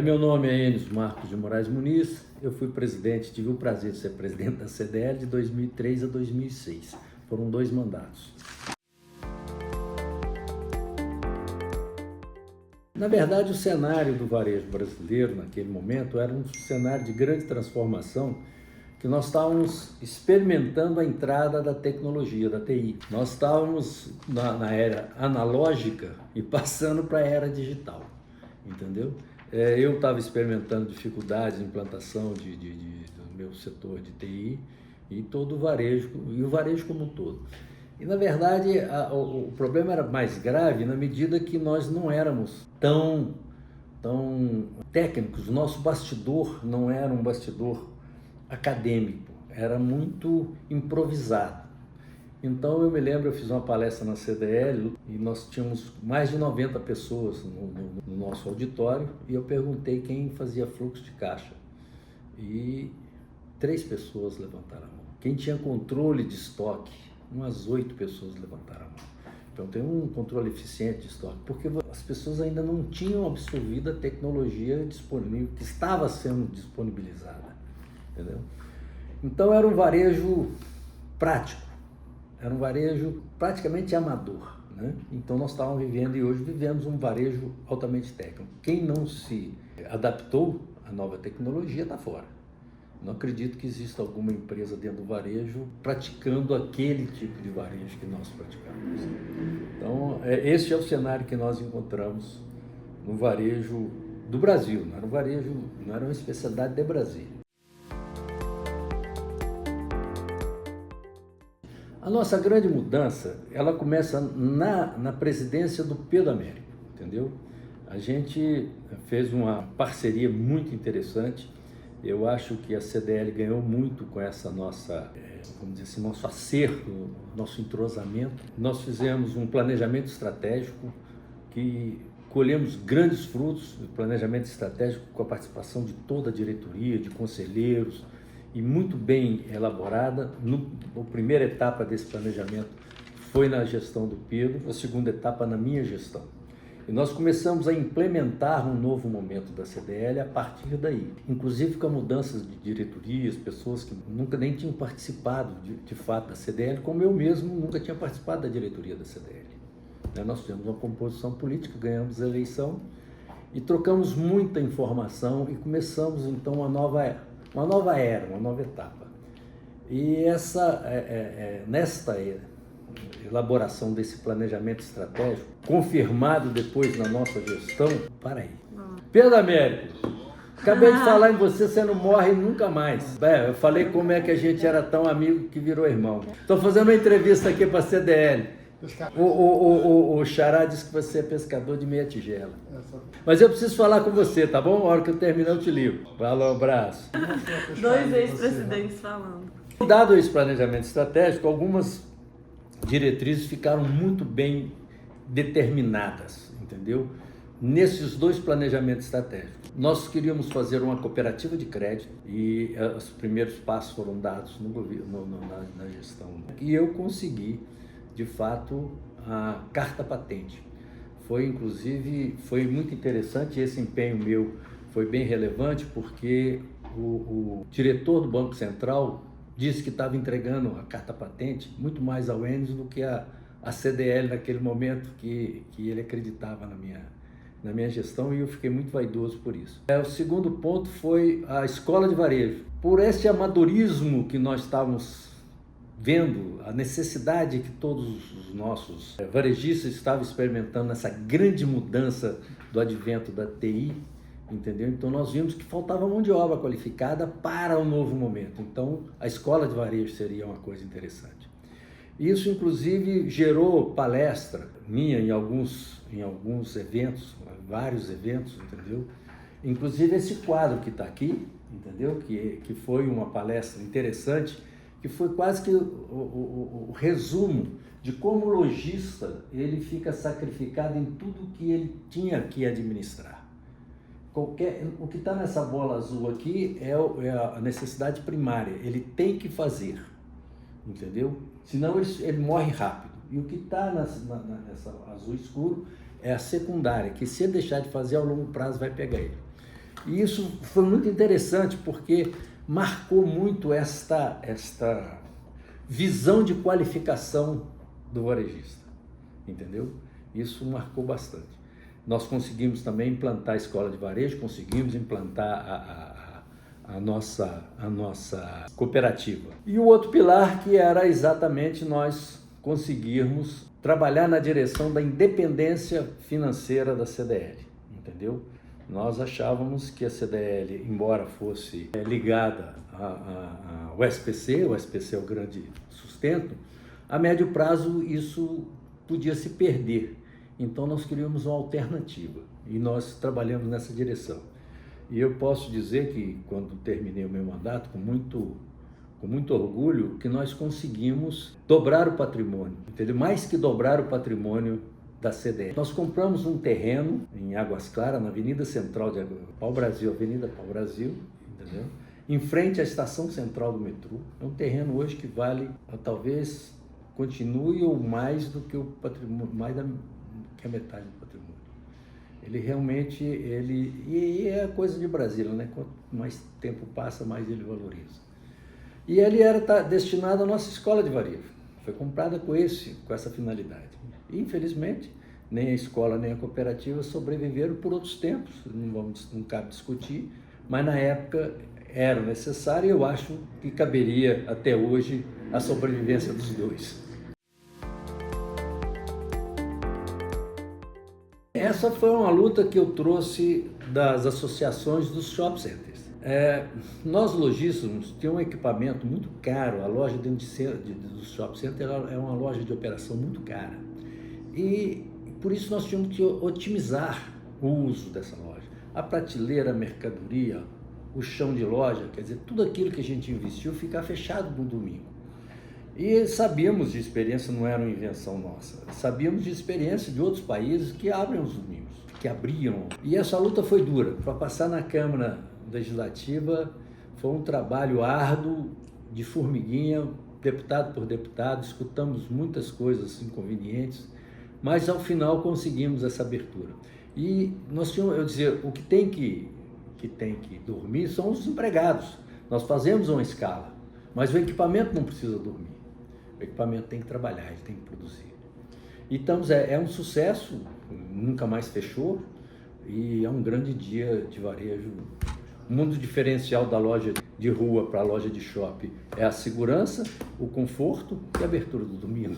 Meu nome é Enes Marcos de Moraes Muniz, eu fui presidente, tive o prazer de ser presidente da CDL de 2003 a 2006, foram 2 mandatos. Na verdade, o cenário do varejo brasileiro naquele momento era um cenário de grande transformação, que nós estávamos experimentando a entrada da tecnologia, da TI. Nós estávamos na era analógica e passando para a era digital, entendeu? Eu estava experimentando dificuldades de implantação do meu setor de TI e todo o varejo como um todo. E, na verdade, o problema era mais grave na medida que nós não éramos tão técnicos. O nosso bastidor não era um bastidor acadêmico, era muito improvisado. Então eu me lembro, eu fiz uma palestra na CDL e nós tínhamos mais de 90 pessoas no nosso auditório e eu perguntei quem fazia fluxo de caixa e 3 pessoas levantaram a mão. Quem tinha controle de estoque, umas 8 pessoas levantaram a mão. Então tem um controle eficiente de estoque, porque as pessoas ainda não tinham absorvido a tecnologia disponível, que estava sendo disponibilizada, entendeu? Então era um varejo prático. Era um varejo praticamente amador, né? Então nós estávamos vivendo e hoje vivemos um varejo altamente técnico. Quem não se adaptou à nova tecnologia está fora. Não acredito que exista alguma empresa dentro do varejo praticando aquele tipo de varejo que nós praticamos. Então esse é o cenário que nós encontramos no varejo do Brasil. Não era um varejo, não era uma especialidade de Brasília. A nossa grande mudança, ela começa na presidência do Pedro Américo, entendeu? A gente fez uma parceria muito interessante. Eu acho que a CDL ganhou muito com essa nossa, vamos dizer assim, nosso acerto, nosso entrosamento. Nós fizemos um planejamento estratégico que colhemos grandes frutos do planejamento estratégico com a participação de toda a diretoria, de conselheiros, e muito bem elaborada. A primeira etapa desse planejamento foi na gestão do Pedro, a segunda etapa na minha gestão. E nós começamos a implementar um novo momento da CDL a partir daí, inclusive com a mudança de diretorias, pessoas que nunca nem tinham participado de fato da CDL, como eu mesmo nunca tinha participado da diretoria da CDL. Nós tivemos uma composição política, ganhamos a eleição e trocamos muita informação e começamos então uma nova era, uma nova etapa. E nesta elaboração desse planejamento estratégico, confirmado depois na nossa gestão, Pedro Américo, acabei de falar em você, você não morre nunca mais. Eu falei como é que a gente era tão amigo que virou irmão. Estou fazendo uma entrevista aqui para a CDL. O Xará disse que você é pescador de meia tigela. Mas eu preciso falar com você, tá bom? A hora que eu terminar eu te ligo. Falou, um abraço. 2 ex-presidentes falando. Dado esse planejamento estratégico, algumas diretrizes ficaram muito bem determinadas, entendeu? Nesses 2 planejamentos estratégicos. Nós queríamos fazer uma cooperativa de crédito e os primeiros passos foram dados no governo, na gestão. E eu consegui, de fato, a carta patente. Foi muito interessante, esse empenho meu foi bem relevante, porque o diretor do Banco Central disse que estava entregando a carta patente muito mais ao Enes do que a CDL naquele momento que ele acreditava na minha gestão, e eu fiquei muito vaidoso por isso. O segundo ponto foi a escola de varejo. Por esse amadorismo que nós estávamos vendo, a necessidade que todos os nossos varejistas estavam experimentando nessa grande mudança do advento da TI, entendeu? Então nós vimos que faltava mão de obra qualificada para o novo momento. Então a escola de varejo seria uma coisa interessante. Isso inclusive gerou palestra minha em alguns eventos, vários eventos, entendeu? Inclusive esse quadro que está aqui, entendeu? Que foi uma palestra interessante, que foi quase que o resumo de como o lojista ele fica sacrificado em tudo que ele tinha que administrar. O que está nessa bola azul aqui é a necessidade primária, ele tem que fazer, entendeu? Senão ele morre rápido. E o que está nessa azul escuro é a secundária, que se ele deixar de fazer, ao longo prazo vai pegar ele. E isso foi muito interessante porque marcou muito esta visão de qualificação do varejista, entendeu? Isso marcou bastante. Nós conseguimos também implantar a escola de varejo, conseguimos implantar a nossa cooperativa. E o outro pilar que era exatamente nós conseguirmos trabalhar na direção da independência financeira da CDL, entendeu? Nós achávamos que a CDL, embora fosse ligada ao SPC, o SPC é o grande sustento, a médio prazo isso podia se perder. Então nós queríamos uma alternativa e nós trabalhamos nessa direção. E eu posso dizer que quando terminei o meu mandato, com muito orgulho, que nós conseguimos dobrar o patrimônio, entendeu? Mais que dobrar o patrimônio da CDL. Nós compramos um terreno em Águas Claras, na Avenida Central de Pau-Brasil, Avenida Pau-Brasil, entendeu? Em frente à estação central do metrô. É um terreno hoje que vale, talvez continue ou mais do que o patrimônio, mais que a metade do patrimônio. Ele realmente, e é coisa de Brasília, né? Quanto mais tempo passa, mais ele valoriza. E ele era destinado à nossa escola de varejo. Foi comprada com essa finalidade. E, infelizmente, nem a escola nem a cooperativa sobreviveram por outros tempos, não cabe discutir, mas na época era necessário e eu acho que caberia até hoje a sobrevivência dos dois. Essa foi uma luta que eu trouxe das associações dos shopping centers. Nós lojistas temos um equipamento muito caro, a loja dentro do shopping center é uma loja de operação muito cara. E por isso nós tínhamos que otimizar o uso dessa loja. A prateleira, a mercadoria, o chão de loja, quer dizer, tudo aquilo que a gente investiu ficar fechado no domingo. E sabíamos de experiência, não era uma invenção nossa, sabíamos de experiência de outros países que abrem os domingos, que abriam. E essa luta foi dura. Para passar na Câmara Legislativa foi um trabalho árduo, de formiguinha, deputado por deputado, escutamos muitas coisas inconvenientes, mas ao final conseguimos essa abertura. E nós tínhamos, eu dizia, o que tem que dormir são os empregados. Nós fazemos uma escala, mas o equipamento não precisa dormir. O equipamento tem que trabalhar, ele tem que produzir. Então é um sucesso, nunca mais fechou e é um grande dia de varejo. O mundo diferencial da loja de rua para a loja de shopping é a segurança, o conforto e a abertura do domingo.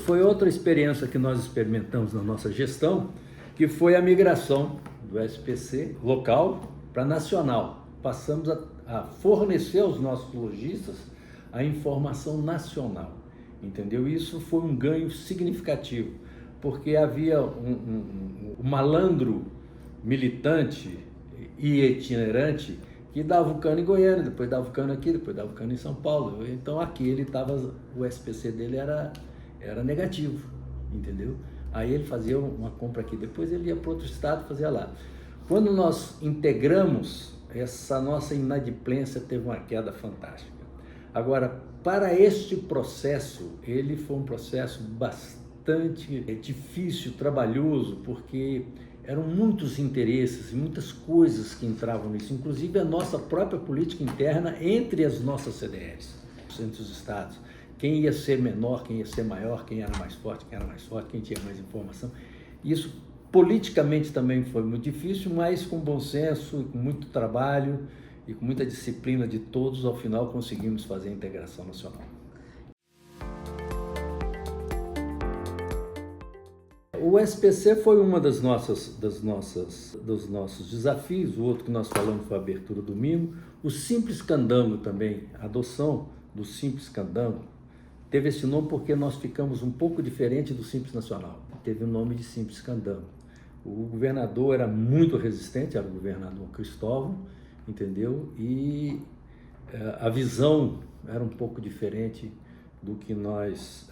Foi outra experiência que nós experimentamos na nossa gestão, que foi a migração do SPC local para nacional. Passamos a fornecer aos nossos lojistas a informação nacional, entendeu? Isso foi um ganho significativo, porque havia um malandro militante e itinerante que dava o cano em Goiânia, depois dava o cano aqui, depois dava o cano em São Paulo. Então aqui o SPC dele era negativo, entendeu? Aí ele fazia uma compra aqui, depois ele ia para outro estado e fazia lá. Quando nós integramos, essa nossa inadimplência teve uma queda fantástica. Agora, para este processo, ele foi um processo bastante difícil, trabalhoso, porque eram muitos interesses e muitas coisas que entravam nisso, inclusive a nossa própria política interna entre as nossas CDLs, entre os estados. Quem ia ser menor, quem ia ser maior, quem era mais forte, quem tinha mais informação. Isso politicamente também foi muito difícil, mas com bom senso, com muito trabalho e com muita disciplina de todos, ao final conseguimos fazer a integração nacional. O SPC foi uma dos nossos desafios. O outro que nós falamos foi a abertura domingo. O Simples Candango também, a adoção do Simples Candango, teve esse nome porque nós ficamos um pouco diferente do Simples Nacional. Teve o nome de Simples Candango. O governador era muito resistente, era o governador Cristóvão, entendeu? E a visão era um pouco diferente do que nós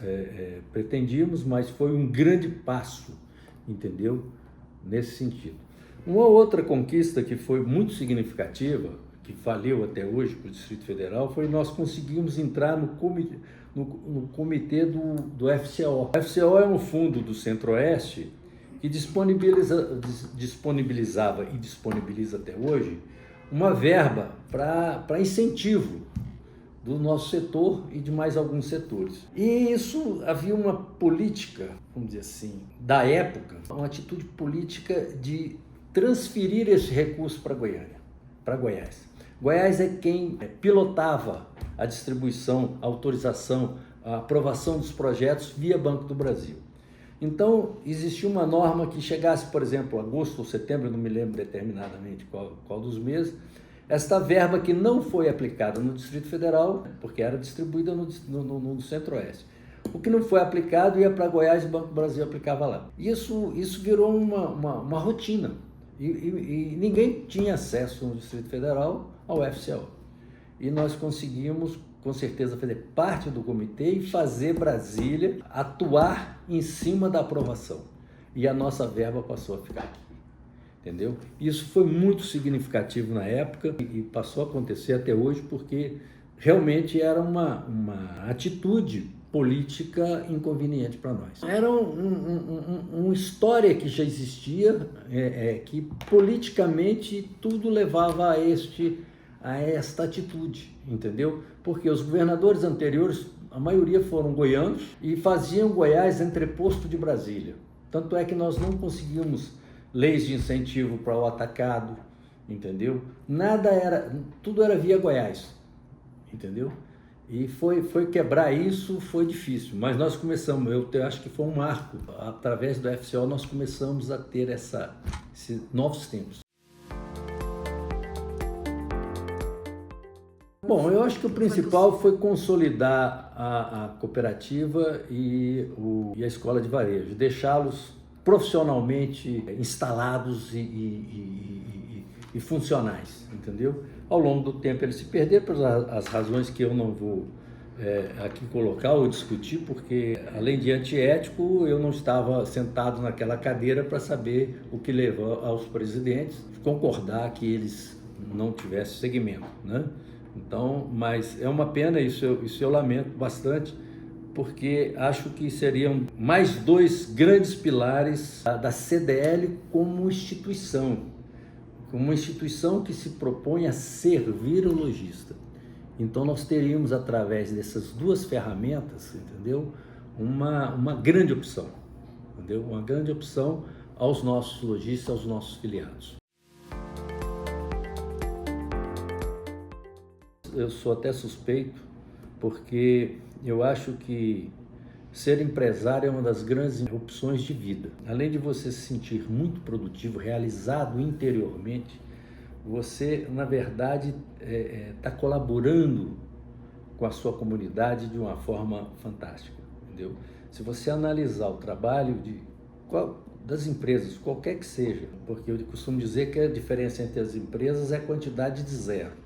pretendíamos, mas foi um grande passo, entendeu? Nesse sentido. Uma outra conquista que foi muito significativa, que valeu até hoje para o Distrito Federal, foi nós conseguimos entrar no comitê do FCO. O FCO é um fundo do Centro-Oeste que disponibilizava e disponibiliza até hoje uma verba para incentivo do nosso setor e de mais alguns setores. E isso havia uma política, vamos dizer assim, da época, uma atitude política de transferir esse recurso para Goiânia, para Goiás. Goiás é quem pilotava a distribuição, a autorização, a aprovação dos projetos via Banco do Brasil. Então, existia uma norma que chegasse, por exemplo, agosto ou setembro, não me lembro determinadamente qual dos meses, esta verba que não foi aplicada no Distrito Federal, porque era distribuída no Centro-Oeste. O que não foi aplicado ia para Goiás e o Banco do Brasil aplicava lá. Isso virou uma rotina e ninguém tinha acesso no Distrito Federal ao FCO. E nós conseguimos, com certeza, fazer parte do comitê e fazer Brasília atuar em cima da aprovação. E a nossa verba passou a ficar aqui. Entendeu? Isso foi muito significativo na época e passou a acontecer até hoje porque realmente era uma atitude política inconveniente para nós. Era uma história que já existia, que politicamente tudo levava a esta atitude, entendeu? Porque os governadores anteriores, a maioria foram goianos e faziam Goiás entreposto de Brasília. Tanto é que nós não conseguimos leis de incentivo para o atacado, entendeu? Tudo era via Goiás, entendeu? E foi quebrar isso, foi difícil, mas nós começamos, eu acho que foi um marco, através do FCO nós começamos a ter esses novos tempos. Bom, eu acho que o principal foi consolidar a cooperativa e a escola de varejo, deixá-los profissionalmente instalados e funcionais, entendeu? Ao longo do tempo eles se perderam por as razões que eu não vou aqui colocar ou discutir, porque além de antiético, eu não estava sentado naquela cadeira para saber o que levou aos presidentes concordar que eles não tivessem segmento, né? Então, mas é uma pena, isso eu lamento bastante, porque acho que seriam mais dois grandes pilares da CDL como instituição que se propõe a servir o lojista. Então nós teríamos, através dessas duas ferramentas, entendeu? Uma grande opção, entendeu? Uma grande opção aos nossos lojistas, aos nossos filiados. Eu sou até suspeito, porque eu acho que ser empresário é uma das grandes opções de vida. Além de você se sentir muito produtivo, realizado interiormente, você, na verdade, está colaborando com a sua comunidade de uma forma fantástica, entendeu? Se você analisar o trabalho das empresas, qualquer que seja, porque eu costumo dizer que a diferença entre as empresas é a quantidade de zero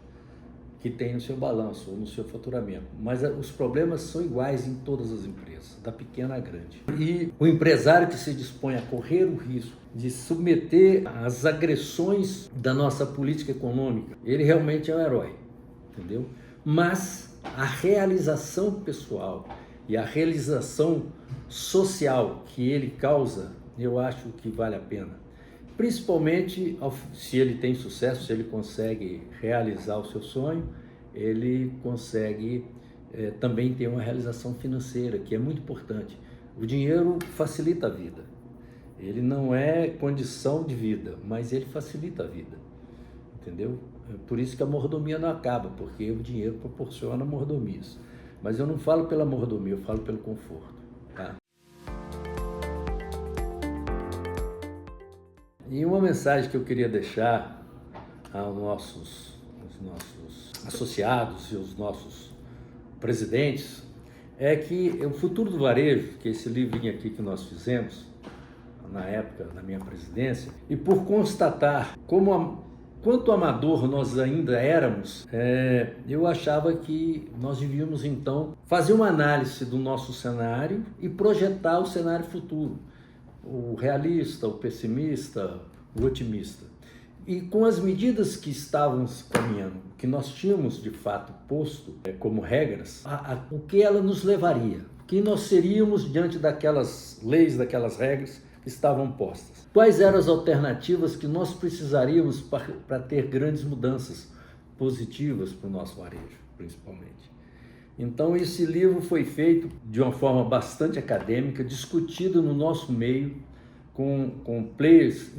que tem no seu balanço ou no seu faturamento, mas os problemas são iguais em todas as empresas, da pequena à grande. E o empresário que se dispõe a correr o risco de submeter às agressões da nossa política econômica, ele realmente é um herói, entendeu? Mas a realização pessoal e a realização social que ele causa, eu acho que vale a pena. Principalmente se ele tem sucesso, se ele consegue realizar o seu sonho, ele consegue também ter uma realização financeira, que é muito importante. O dinheiro facilita a vida. Ele não é condição de vida, mas ele facilita a vida, entendeu? Por isso que a mordomia não acaba, porque o dinheiro proporciona mordomias. Mas eu não falo pela mordomia, eu falo pelo conforto, tá? E uma mensagem que eu queria deixar aos nossos associados e aos nossos presidentes é que o futuro do varejo, que é esse livrinho aqui que nós fizemos na época da minha presidência, e por constatar quanto amador nós ainda éramos, eu achava que nós devíamos então fazer uma análise do nosso cenário e projetar o cenário futuro. O realista, o pessimista, o otimista. E com as medidas que estávamos caminhando, que nós tínhamos de fato posto como regras, o que ela nos levaria? O que nós seríamos diante daquelas leis, daquelas regras estavam postas. Quais eram as alternativas que nós precisaríamos para ter grandes mudanças positivas para o nosso varejo, principalmente? Então, esse livro foi feito de uma forma bastante acadêmica, discutido no nosso meio, com players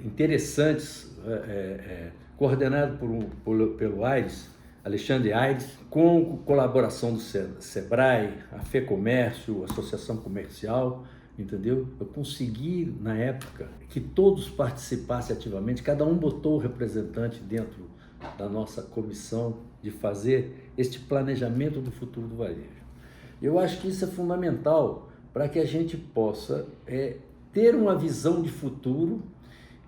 interessantes, coordenado pelo Aires, Alexandre Aires, com colaboração do Sebrae, a FEComércio, a Associação Comercial, entendeu? Eu consegui, na época, que todos participassem ativamente, cada um botou o representante dentro da nossa comissão de fazer este planejamento do futuro do varejo. Eu acho que isso é fundamental para que a gente possa ter uma visão de futuro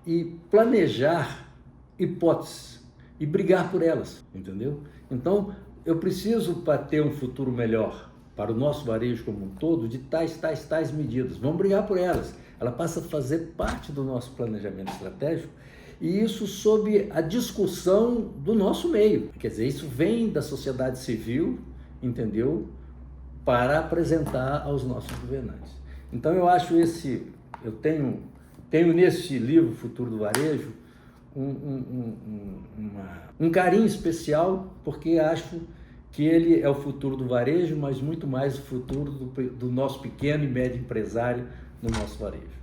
e planejar hipóteses e brigar por elas, entendeu? Então, eu preciso, para ter um futuro melhor para o nosso varejo como um todo, de tais medidas. Vamos brigar por elas. Ela passa a fazer parte do nosso planejamento estratégico, e isso sob a discussão do nosso meio. Quer dizer, isso vem da sociedade civil, entendeu? Para apresentar aos nossos governantes. Então eu acho eu tenho nesse livro Futuro do Varejo um carinho especial, porque acho que ele é o futuro do varejo, mas muito mais o futuro do nosso pequeno e médio empresário no nosso varejo.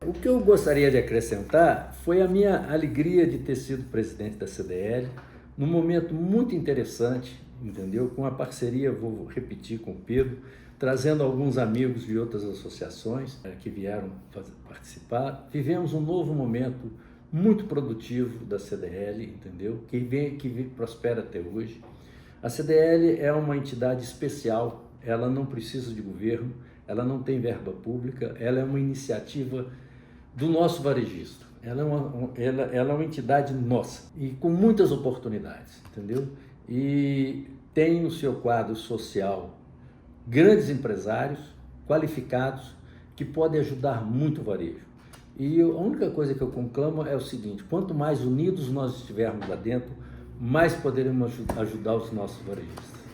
O que eu gostaria de acrescentar foi a minha alegria de ter sido presidente da CDL, num momento muito interessante, entendeu? Com a parceria, vou repetir, com o Pedro, trazendo alguns amigos de outras associações que vieram participar. Vivemos um novo momento muito produtivo da CDL, entendeu? Que prospera até hoje. A CDL é uma entidade especial, ela não precisa de governo, ela não tem verba pública, ela é uma iniciativa do nosso varejista. Ela é uma entidade nossa e com muitas oportunidades, entendeu? E tem no seu quadro social grandes empresários qualificados que podem ajudar muito o varejo. E a única coisa que eu conclamo é o seguinte: quanto mais unidos nós estivermos lá dentro, mais poderemos ajudar os nossos varejistas.